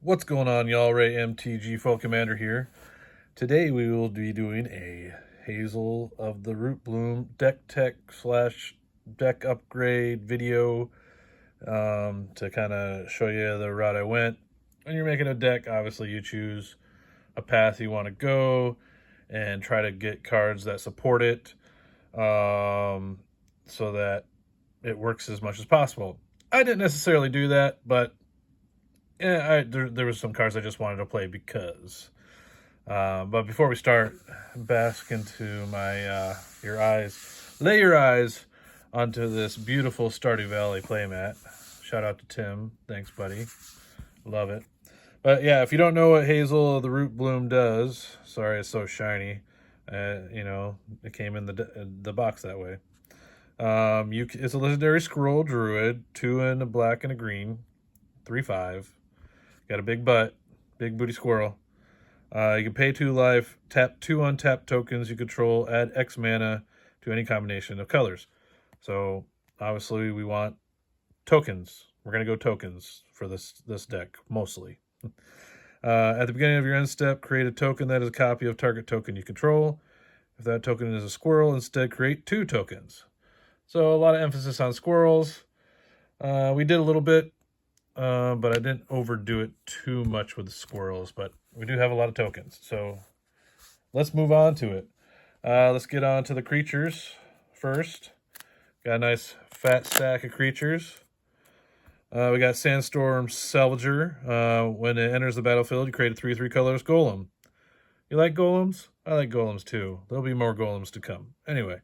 What's going on, y'all? Ray MTG Folk Commander here. Today we will be doing a Hazel of the Rootbloom deck tech slash deck upgrade video to kind of show you the route I went. When you're making a deck, obviously you choose a path you want to go and try to get cards that support it so that it works as much as possible. I didn't necessarily do that, but yeah, there was some cards I just wanted to play because. But before we start, bask into your eyes, lay your eyes onto this beautiful Stardew Valley playmat. Shout out to Tim, thanks, buddy, love it. But yeah, if you don't know what Hazel of the Root Bloom does, sorry it's so shiny. It came in the box that way. It's a legendary scroll druid, 2 in a black and a green, 3/5. Got a big butt, big booty squirrel. You can pay 2 life, tap 2 untapped tokens you control, add X mana to any combination of colors. So obviously we want tokens. We're gonna go tokens for this deck mostly. At the beginning of your end step, create a token that is a copy of target token you control. If that token is a squirrel, instead create 2 tokens. So a lot of emphasis on squirrels. We did a little bit, but I didn't overdo it too much with the squirrels. But we do have a lot of tokens, so let's move on to it. Let's get on to the creatures first. Got a nice fat stack of creatures. We got Sandstorm Salvager. When it enters the battlefield, you create a 3/3 colorless golem. You like golems? I like golems too. There'll be more golems to come. Anyway,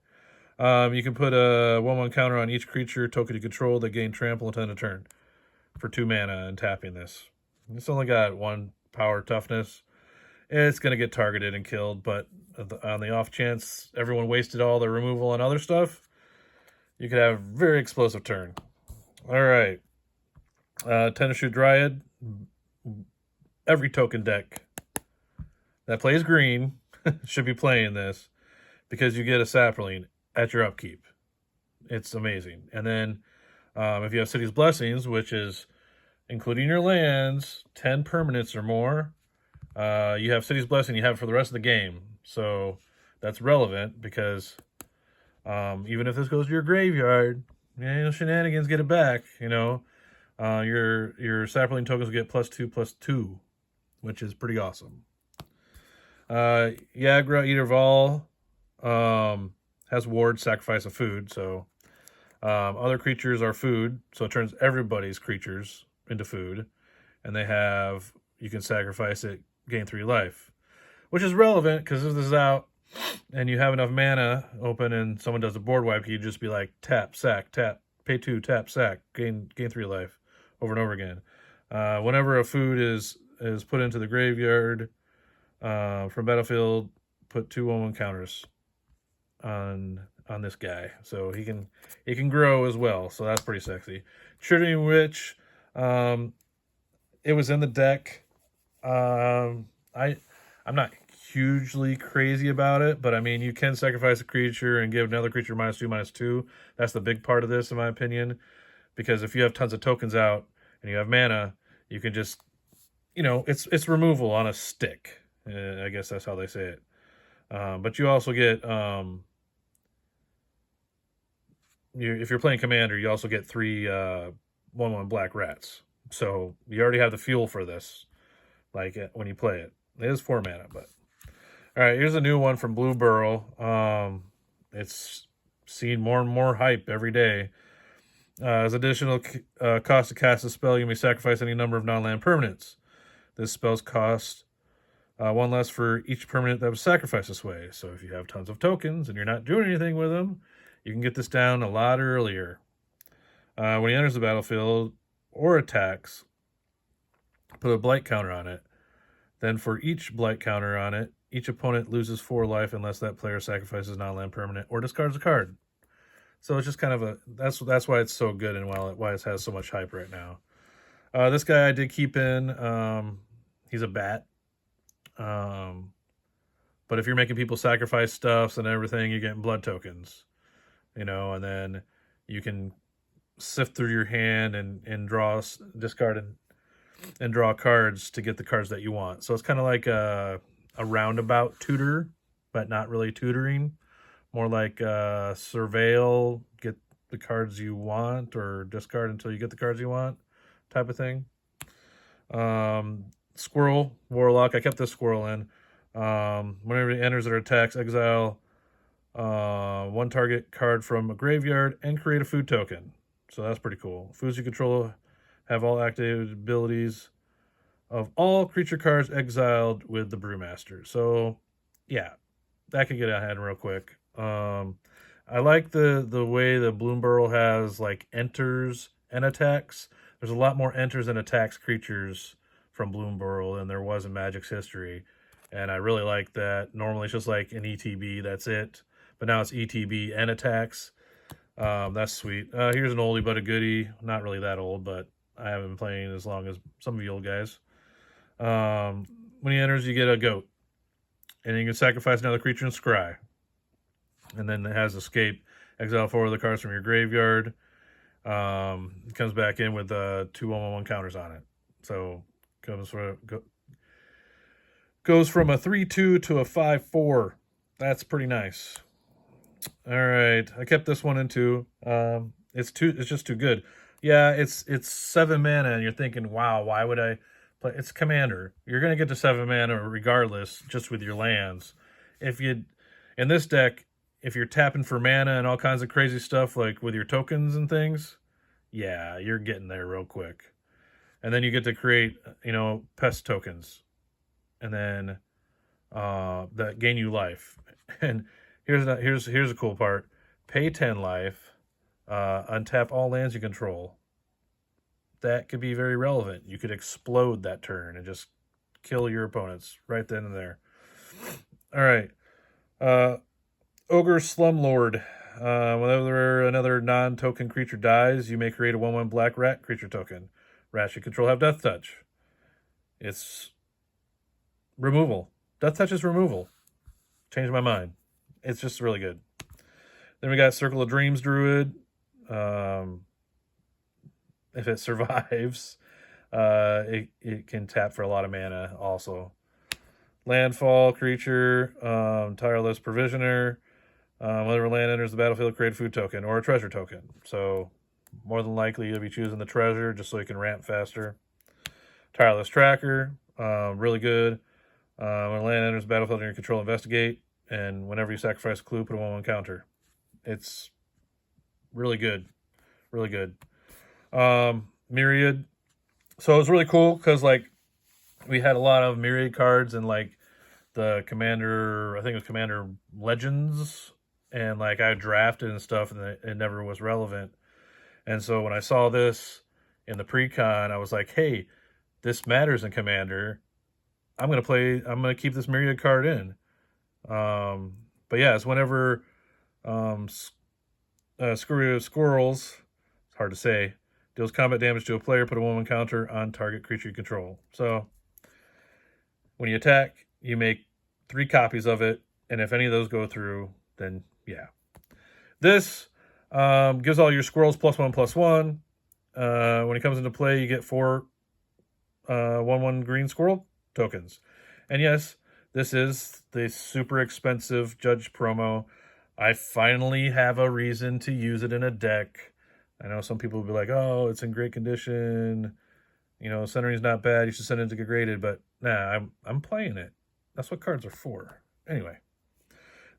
you can put a 1/1 counter on each creature token you control that gain trample until end of turn for 2 mana and tapping this. It's only got 1 power toughness. It's going to get targeted and killed, but on the off chance everyone wasted all their removal on other stuff, you could have a very explosive turn. All right. Tennishoe Dryad. Every token deck that plays green should be playing this because you get a sapling at your upkeep. It's amazing. And then if you have City's Blessings, which is including your lands, 10 permanents or more, you have City's Blessing, you have it for the rest of the game. So that's relevant because even if this goes to your graveyard, shenanigans get it back, your sapling tokens will get +2/+2, which is pretty awesome. Yagra, Eater of All, has ward, sacrifice of food, so other creatures are food, so it turns everybody's creatures into food, and you can sacrifice it, gain 3 life, which is relevant because if this is out and you have enough mana open and someone does a board wipe, you just be like tap, sack, tap, pay 2, tap, sack, gain 3 life over and over again. Whenever a food is put into the graveyard from battlefield, put 2 1/1 counters on this guy, so he can grow as well. So that's pretty sexy. Tritium Witch, it was in the deck. I'm not hugely crazy about it, but I mean you can sacrifice a creature and give another creature -2/-2. That's the big part of this, in my opinion, because if you have tons of tokens out and you have mana, you can just it's removal on a stick. I guess that's how they say it. But you also get if you're playing Commander, you also get 3 1/1 black rats. So you already have the fuel for this, like when you play it. It is 4 mana, but all right. Here's a new one from Blue Burrow. It's seen more and more hype every day. As additional cost to cast a spell, you may sacrifice any number of non-land permanents. This spell's cost 1 less for each permanent that was sacrificed this way. So if you have tons of tokens and you're not doing anything with them, you can get this down a lot earlier. When he enters the battlefield or attacks, put a blight counter on it. Then for each blight counter on it, each opponent loses 4 life unless that player sacrifices non-land permanent or discards a card. So it's just kind of that's why it's so good and why it has so much hype right now. This guy I did keep in. He's a bat. But if you're making people sacrifice stuffs and everything, you're getting blood tokens, and then you can sift through your hand and draw, discard and draw cards to get the cards that you want. So it's kind of like a roundabout tutor, but not really tutoring. More like surveil, get the cards you want, or discard until you get the cards you want, type of thing. Squirrel, Warlock. I kept this squirrel in. Whenever it enters or attacks, exile one target card from a graveyard and create a food token. So that's pretty cool. Foods you control have all activated abilities of all creature cards exiled with the Brewmaster. So yeah, that could get out of hand real quick. I like the way the Bloomburrow has like enters and attacks. There's a lot more enters and attacks creatures from Bloomburrow than there was in Magic's history. And I really like that. Normally it's just like an ETB, that's it. But now it's ETB and attacks. That's sweet. Here's an oldie but a goodie. Not really that old, but I haven't been playing as long as some of you old guys. When he enters, you get a goat. And you can sacrifice another creature and scry. And then it has escape. Exile 4 of the cards from your graveyard. It comes back in with 2 1/1 counters on it. So goes from a 3/2 to a 5/4. That's pretty nice. All right, I kept this one in too. It's just too good. Yeah, it's 7 mana, and you're thinking, wow, why would I play? It's Commander. You're gonna get to 7 mana regardless, just with your lands. In this deck, if you're tapping for mana and all kinds of crazy stuff, like with your tokens and things, yeah, you're getting there real quick. And then you get to create, pest tokens, and then that gain you life. And here's a cool part: pay 10 life, untap all lands you control. That could be very relevant. You could explode that turn and just kill your opponents right then and there. All right. Ogre Slumlord. Whenever another non-token creature dies, you may create a 1/1 black rat creature token. Rats you control have Death Touch. It's removal. Death Touch is removal. Changed my mind. It's just really good. Then we got Circle of Dreams Druid. If it survives, it can tap for a lot of mana also. Landfall creature, Tireless Provisioner. Whenever land enters the battlefield, create a food token or a treasure token. So more than likely you'll be choosing the treasure just so you can ramp faster. Tireless Tracker, really good. When land enters the battlefield under your control, investigate. And whenever you sacrifice a clue, put a 1/1 counter. It's really good. Really good. Myriad. So it was really cool because like we had a lot of Myriad cards and like the Commander, I think it was Commander Legends, and like I drafted and stuff, and it never was relevant. And so when I saw this in the pre-con, I was like, hey, this matters in Commander. I'm gonna keep this Myriad card in. But yeah, it's whenever Squirrels, it's hard to say, deals combat damage to a player, put a 1/1 counter on target creature you control. So when you attack, you make 3 copies of it, and if any of those go through, then yeah. This gives all your squirrels +1/+1. When it comes into play, you get 4 1/1 green squirrel tokens. And yes, this is the super expensive Judge promo. I finally have a reason to use it in a deck. I know some people will be like, oh, it's in great condition. Centering's not bad. You should send it to get graded. But nah, I'm playing it. That's what cards are for. Anyway,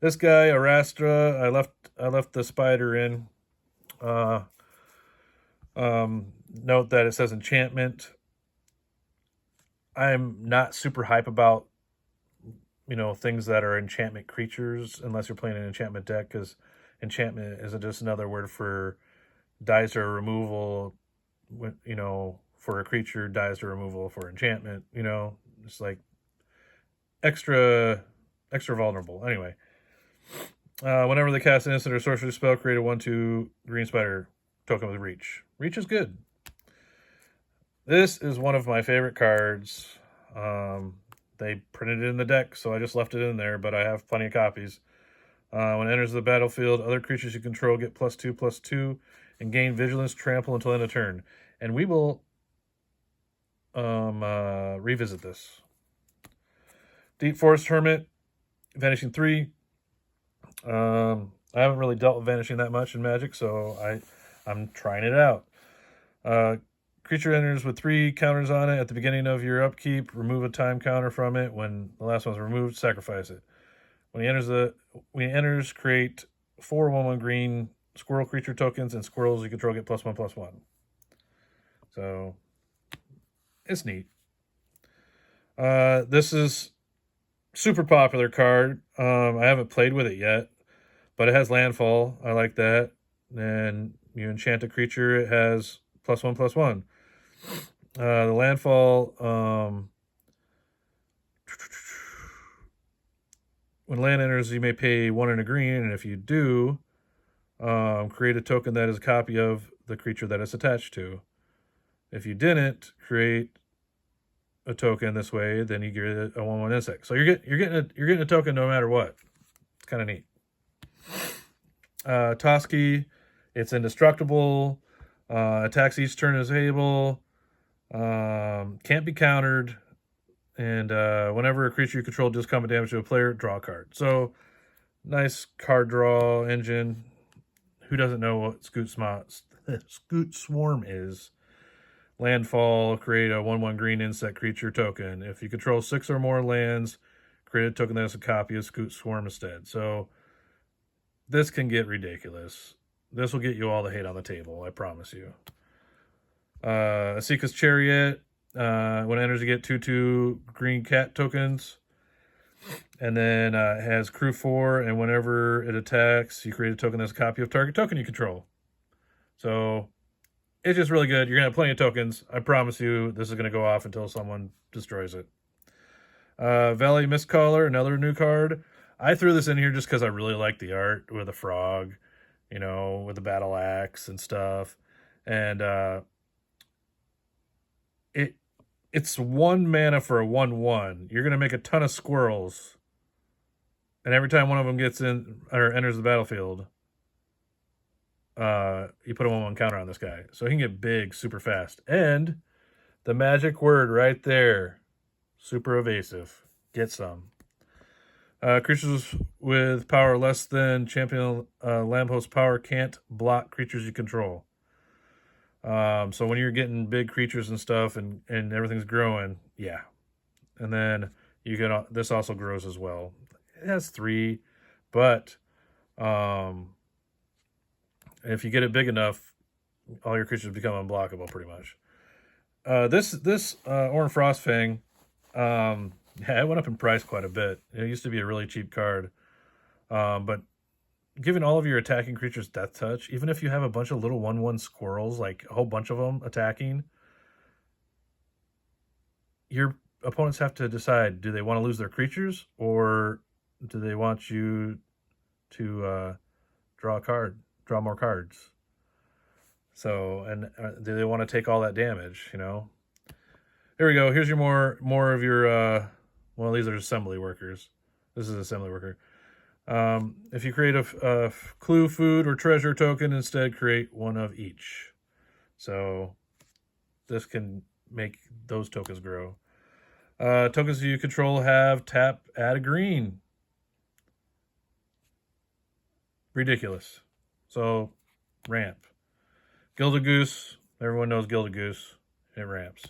this guy, Arastra, I left the spider in. Note that it says enchantment. I'm not super hype about things that are enchantment creatures unless you're playing an enchantment deck, because enchantment isn't just another word for dice or removal. For a creature, dice or removal for enchantment. It's like extra vulnerable. Anyway, whenever they cast an instant or sorcery spell, create a 1/2 green spider token with reach. Reach is good. This is one of my favorite cards. They printed it in the deck, so I just left it in there, but I have plenty of copies. When it enters the battlefield, other creatures you control get +2/+2 and gain vigilance trample until end of turn. And we will revisit this. Deep Forest Hermit, Vanishing 3. I haven't really dealt with Vanishing that much in Magic, so I'm trying it out. Creature enters with 3 counters on it at the beginning of your upkeep. Remove a time counter from it. When the last one's removed, sacrifice it. When he enters, create 4 1/1 green squirrel creature tokens, and squirrels you control get +1/+1. So it's neat. This is super popular card. I haven't played with it yet, but it has landfall. I like that. And you enchant a creature, it has +1/+1. The landfall, when land enters, you may pay 1 and a green, and if you do, create a token that is a copy of the creature that it's attached to. If you didn't create a token this way, then you get a 1/1 insect. So you're getting a token no matter what. It's kind of neat. Toski, it's indestructible. Attacks each turn as able. Can't be countered. And whenever a creature you control does combat damage to a player, draw a card. So nice card draw engine. Who doesn't know what Scoot Swarm is? Landfall, create a 1/1 green insect creature token. If you control 6 or more lands, create a token that is a copy of Scoot Swarm instead. So this can get ridiculous. This will get you all the hate on the table, I promise you. Asika's Chariot. When it enters, you get 2/2 green cat tokens. And then it has crew 4, and whenever it attacks, you create a token that's a copy of target token you control. So it's just really good. You're going to have plenty of tokens. I promise you this is going to go off until someone destroys it. Valley Mistcaller, another new card. I threw this in here just because I really like the art with the frog, with the battle axe and stuff. And it's 1 mana for a 1/1. You're going to make a ton of squirrels. And every time one of them gets in or enters the battlefield, you put a 1/1 counter on this guy. So he can get big super fast. And the magic word right there, super evasive. Get some. Creatures with power less than Champion Lamphost power can't block creatures you control. So when you're getting big creatures and stuff and everything's growing, yeah. And then you can this also grows as well. It has 3, but if you get it big enough, all your creatures become unblockable pretty much. This Oran Frostfang, it went up in price quite a bit. It used to be a really cheap card. But giving all of your attacking creatures Death Touch, even if you have a bunch of little 1/1 squirrels, like a whole bunch of them attacking, your opponents have to decide, do they want to lose their creatures or do they want you to draw more cards? So, and do they want to take all that damage, Here we go. Here's your more of your, well, these are assembly workers. This is assembly worker. If you create a clue, food, or treasure token, instead create 1 of each. So this can make those tokens grow. Tokens you control have tap, add a green. Ridiculous. So ramp. Gilded Goose. Everyone knows Gilded Goose. It ramps.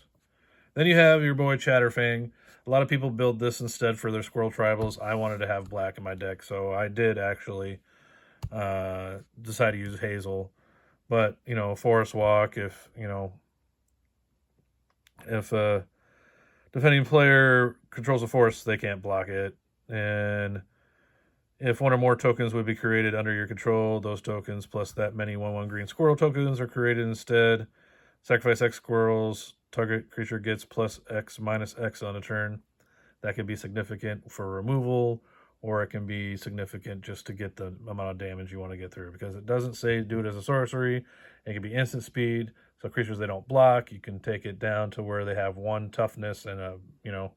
Then you have your boy Chatterfang. A lot of people build this instead for their Squirrel Tribals. I wanted to have black in my deck, so I did actually decide to use Hazel. But, Forest Walk, if a defending player controls a forest, they can't block it. And if 1 or more tokens would be created under your control, those tokens plus that many 1/1 green squirrel tokens are created instead. Sacrifice X squirrels. Target creature gets +X -X on a turn. That can be significant for removal, or it can be significant just to get the amount of damage you want to get through. Because it doesn't say do it as a sorcery. It can be instant speed. So creatures they don't block, you can take it down to where they have 1 toughness and you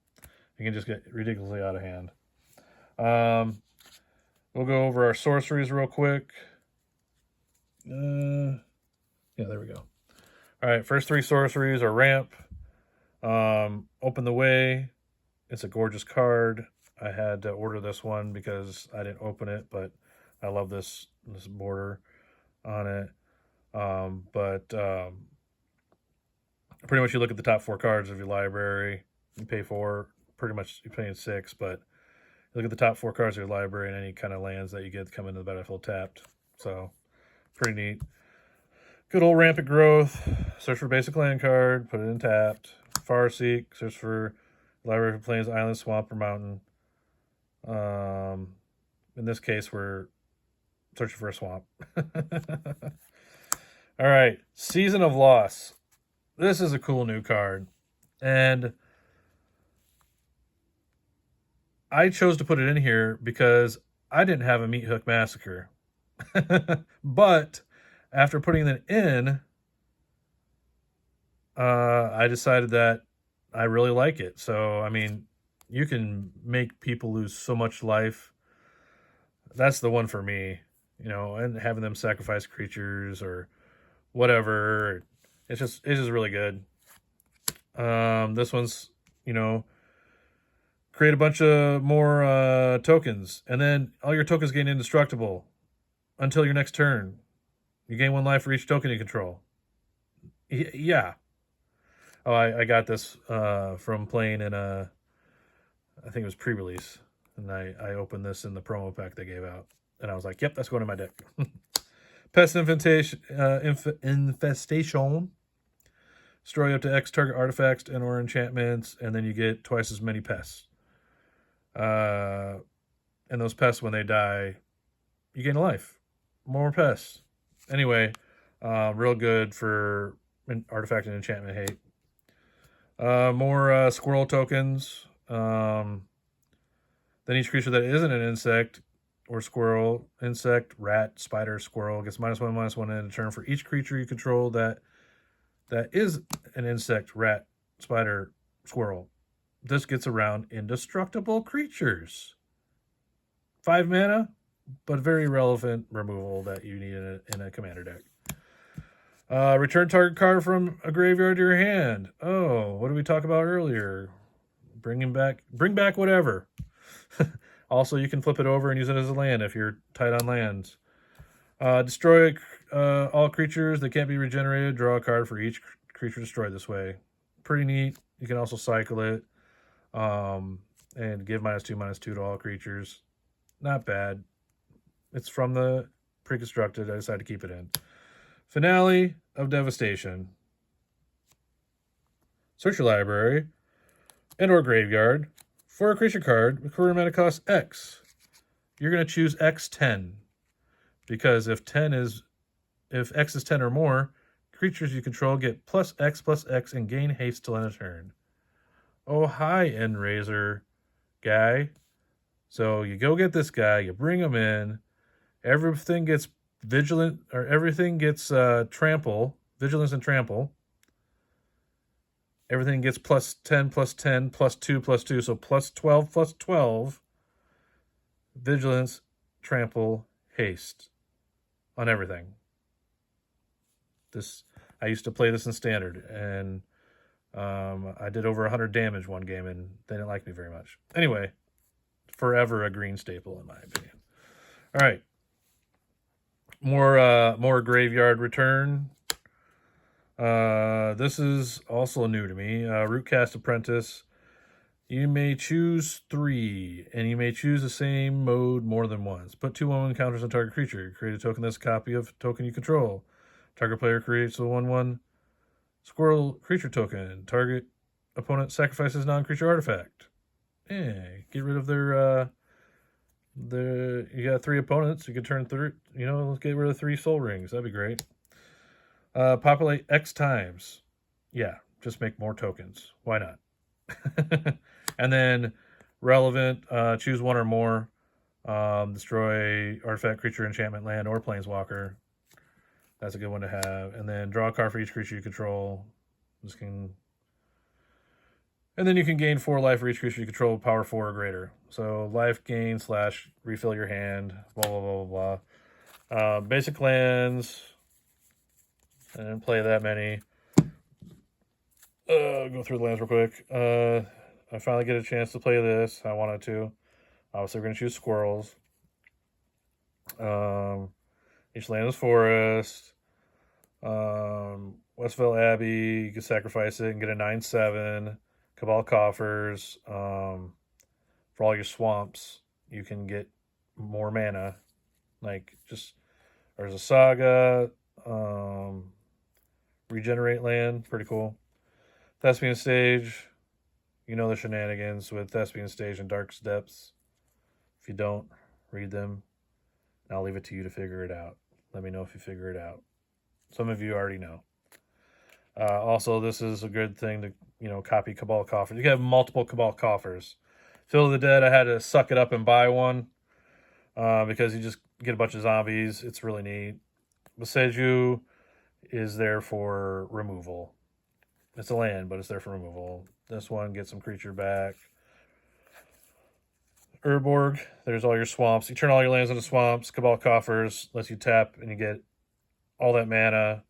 can just get ridiculously out of hand. We'll go over our sorceries real quick. Yeah, there we go. All right, first 3 sorceries are ramp. Open the Way. It's a gorgeous card. I had to order this one because I didn't open it, but I love this border on it. Pretty much you look at the top 4 cards of your library. You pay 4. Pretty much you're paying 6, but you look at the top 4 cards of your library and any kind of lands that you get come into the battlefield tapped. So pretty neat. Good old Rampant Growth. Search for basic land card. Put it in tapped. Farseek. Search for library for plains, island, swamp, or mountain. In this case, we're searching for a swamp. All right. Season of Loss. This is a cool new card. And I chose to put it in here because I didn't have a Meat Hook Massacre. But after putting it in, I decided that I really like it. So, I mean, you can make people lose so much life. That's the one for me, you know, and having them sacrifice creatures or whatever. It's just really good. This one's, you know, create a bunch of more tokens, and then all your tokens gain indestructible until your next turn. You gain 1 life for each token you control. Yeah. Oh, I got this from playing in I think it was pre-release, and I opened this in the promo pack they gave out, and I was like, yep, that's going in my deck. Pest Infestation. Destroy up to X target artifacts and or enchantments, and then you get twice as many pests. And those pests, when they die, you gain a life. More pests. Anyway, real good for artifact and enchantment hate. More squirrel tokens. Then each creature that isn't an insect or squirrel, insect, rat, spider, squirrel gets -1/-1 in a turn for each creature you control that is an insect, rat, spider, squirrel. This gets around indestructible creatures. 5 mana, but very relevant removal that you need in a commander deck. Return target card from a graveyard to your hand. Oh, what did we talk about earlier? Bring back whatever. Also, you can flip it over and use it as a land if you're tight on lands. Destroy all creatures that can't be regenerated. Draw a card for each creature destroyed this way. Pretty neat. You can also cycle it and give -2/-2 to all creatures. Not bad. It's from the pre-constructed. I decided to keep it in. Finale of Devastation. Search your library and or graveyard for a creature card with current mana cost X. You're going to choose X10 because if X is 10 or more, creatures you control get +X/+X and gain haste till end of turn. Oh, hi, Endrazor guy. So you go get this guy, you bring him in, everything gets vigilance and trample. Everything gets +10, +10, +2, +2, so +12, +12. Vigilance, trample, haste on everything. I used to play this in standard, and I did over 100 damage one game, and they didn't like me very much. Anyway, forever a green staple in my opinion. All right, more graveyard return. This is also new to me. Rootcast Apprentice. You may choose 3, and you may choose the same mode more than once. Put 2/1 counters on target creature. Create a token that's a copy of a token you control. Target player creates a 1/1 squirrel creature token. Target opponent sacrifices non-creature artifact. Get rid of their you got 3 opponents. You can turn 3. Let's get rid of 3 soul rings. That'd be great. Populate X times. Yeah, just make more tokens. Why not? And then relevant, choose 1 or more. Destroy artifact, creature, enchantment, land, or planeswalker. That's a good one to have. And then draw a card for each creature you control. And then you can gain 4 life for each creature you control, power 4 or greater. So life gain / refill your hand, blah, blah, blah, blah, blah. Basic lands. I didn't play that many. Go through the lands real quick. I finally get a chance to play this. I wanted to. Obviously, we're going to choose squirrels. Each land is forest. Westville Abbey, you can sacrifice it and get a 9/7. Cabal Coffers. For all your swamps, you can get more mana. Like, just, there's a Saga. Regenerate land, pretty cool. Thespian Stage, you know the shenanigans with Thespian Stage and Dark's Depths. If you don't, read them. I'll leave it to you to figure it out. Let me know if you figure it out. Some of you already know. Also, this is a good thing to, copy Cabal Coffers. You can have multiple Cabal Coffers. Fill of the Dead, I had to suck it up and buy one because you just get a bunch of zombies. It's really neat. Boseiju is there for removal. It's a land, but it's there for removal. This one gets some creature back. Urborg, there's all your swamps. You turn all your lands into swamps. Cabal Coffers lets you tap and you get all that mana.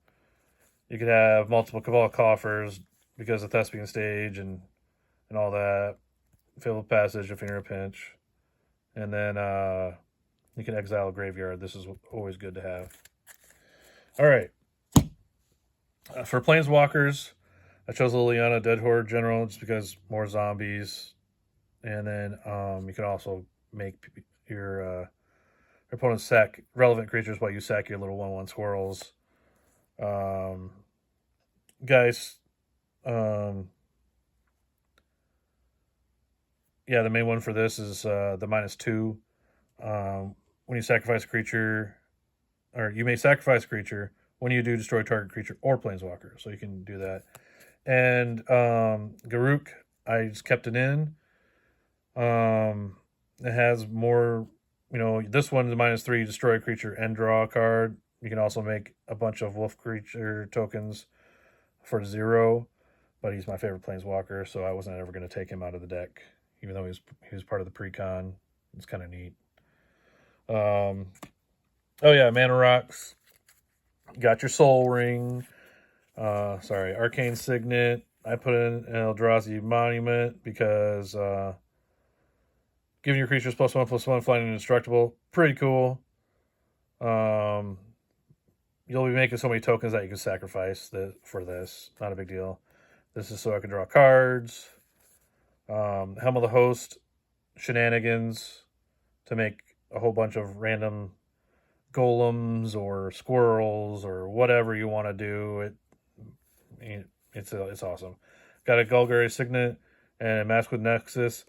You could have multiple Cabal Coffers because of Thespian Stage and all that. Fabled Passage if you're in a pinch. And then you can exile a graveyard. This is always good to have. All right. For Planeswalkers, I chose Liliana Dead Horde General just because more zombies. And then you can also make your opponents sack relevant creatures while you sack your little 1/1 squirrels. Guys, yeah, the main one for this is the -2. When you sacrifice a creature, or you may sacrifice a creature. When you do, destroy target creature or planeswalker. So you can do that. And Garruk, I just kept it in. It has more, this one is -3, destroy a creature and draw a card. You can also make a bunch of wolf creature tokens for 0, but he's my favorite planeswalker, so I wasn't ever going to take him out of the deck, even though he was part of the pre-con. It's kind of neat. Oh yeah, Mana Rocks. Got your Soul Ring. Arcane Signet. I put in Eldrazi Monument because giving your creatures +1/+1, flying and indestructible. Pretty cool. You'll be making so many tokens that you can sacrifice for this. Not a big deal. This is so I can draw cards. Helm of the Host. Shenanigans to make a whole bunch of random golems or squirrels or whatever you want to do. It's awesome. Got a Golgari Signet and a Mask with Nexus.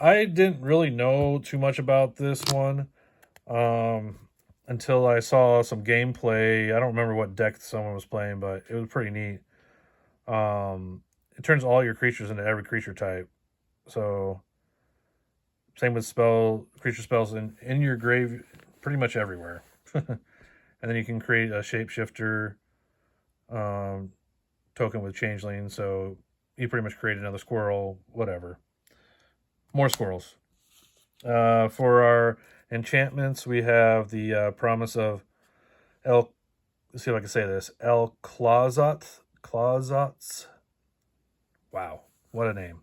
I didn't really know too much about this one until I saw some gameplay. I don't remember what deck someone was playing, but it was pretty neat. It turns all your creatures into every creature type. So same with creature spells in your grave, pretty much everywhere. And then you can create a shapeshifter token with changeling. So you pretty much create another squirrel, whatever. More squirrels. For our enchantments, we have the promise of let's see if I can say this. El Clausats. Wow, what a name.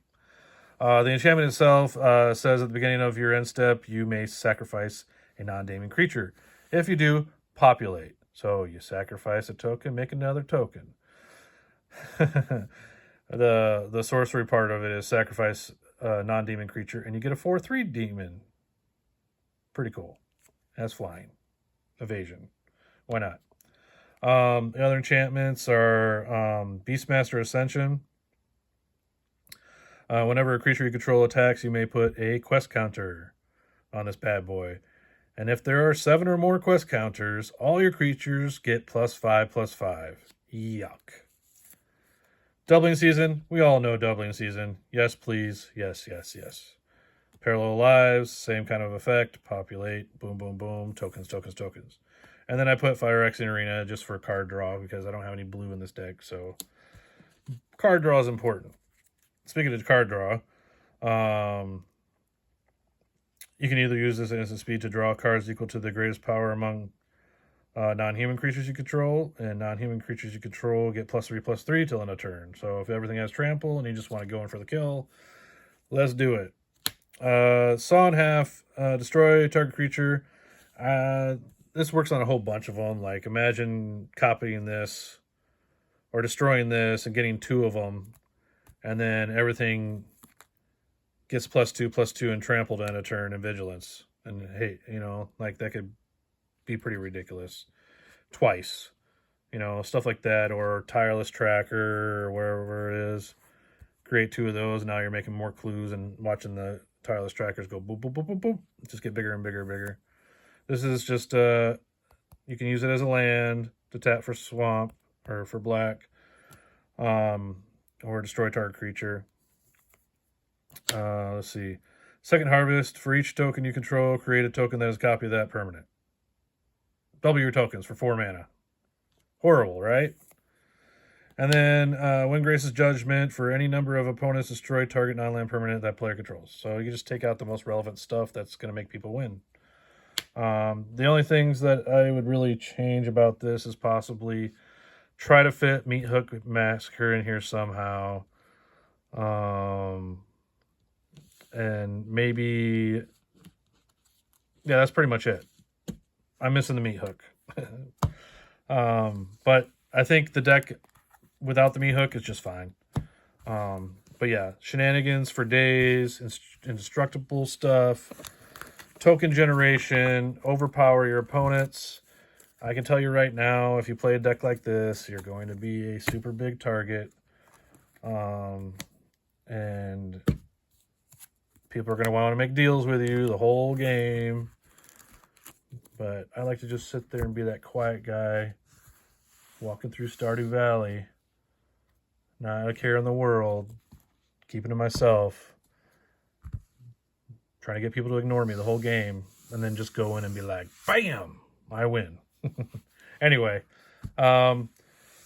The enchantment itself says at the beginning of your end step, you may sacrifice a non-damning creature. If you do, populate. So you sacrifice a token, make another token. The sorcery part of it is sacrifice a non-demon creature, and you get a 4/3 demon. Pretty cool. Has flying. Evasion. Why not? The other enchantments are Beastmaster Ascension. Whenever a creature you control attacks, you may put a quest counter on this bad boy. And if there are 7 or more quest counters, all your creatures get +5/+5. Yuck. Doubling Season. We all know Doubling Season. Yes, please. Yes, yes, yes. Parallel Lives. Same kind of effect. Populate. Boom, boom, boom. Tokens, tokens, tokens. And then I put Fire-Xing Arena just for card draw because I don't have any blue in this deck. So card draw is important. Speaking of card draw, you can either use this at instant speed to draw cards equal to the greatest power among non-human creatures you control, and non-human creatures you control get +3/+3 till end of turn. So if everything has trample and you just want to go in for the kill, let's do it. Saw in half, destroy target creature. This works on a whole bunch of them. Like, imagine copying this or destroying this and getting 2 of them, and then everything gets +2/+2 and trampled end of turn and vigilance. And hey, like that could be pretty ridiculous. Twice, stuff like that, or tireless tracker or wherever it is. Create 2 of those. Now you're making more clues and watching the tireless trackers go boop, boop, boop, boop, boop. Just get bigger and bigger and bigger. This is just, you can use it as a land to tap for swamp or for black, or destroy target creature. Let's see. Second harvest, for each token you control, create a token that is a copy of that permanent. Double your tokens for 4 mana. Horrible, right? And then when Grace's Judgment, for any number of opponents, destroy target non-land permanent that player controls. So you just take out the most relevant stuff that's going to make people win. The only things that I would really change about this is possibly try to fit Meat Hook Massacre in here somehow. And maybe, yeah, that's pretty much it. I'm missing the Meat Hook. But I think the deck without the Meat Hook is just fine. But yeah, shenanigans for days, indestructible stuff, token generation, overpower your opponents. I can tell you right now, if you play a deck like this, you're going to be a super big target. And people are going to want to make deals with you the whole game. But I like to just sit there and be that quiet guy walking through Stardew Valley. Not a care in the world. Keeping to myself. Trying to get people to ignore me the whole game. And then just go in and be like, bam! I win. Anyway. If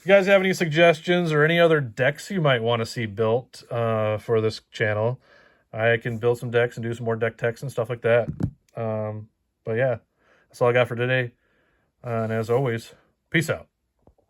you guys have any suggestions or any other decks you might want to see built for this channel, I can build some decks and do some more deck techs and stuff like that. But yeah, that's all I got for today. And as always, peace out.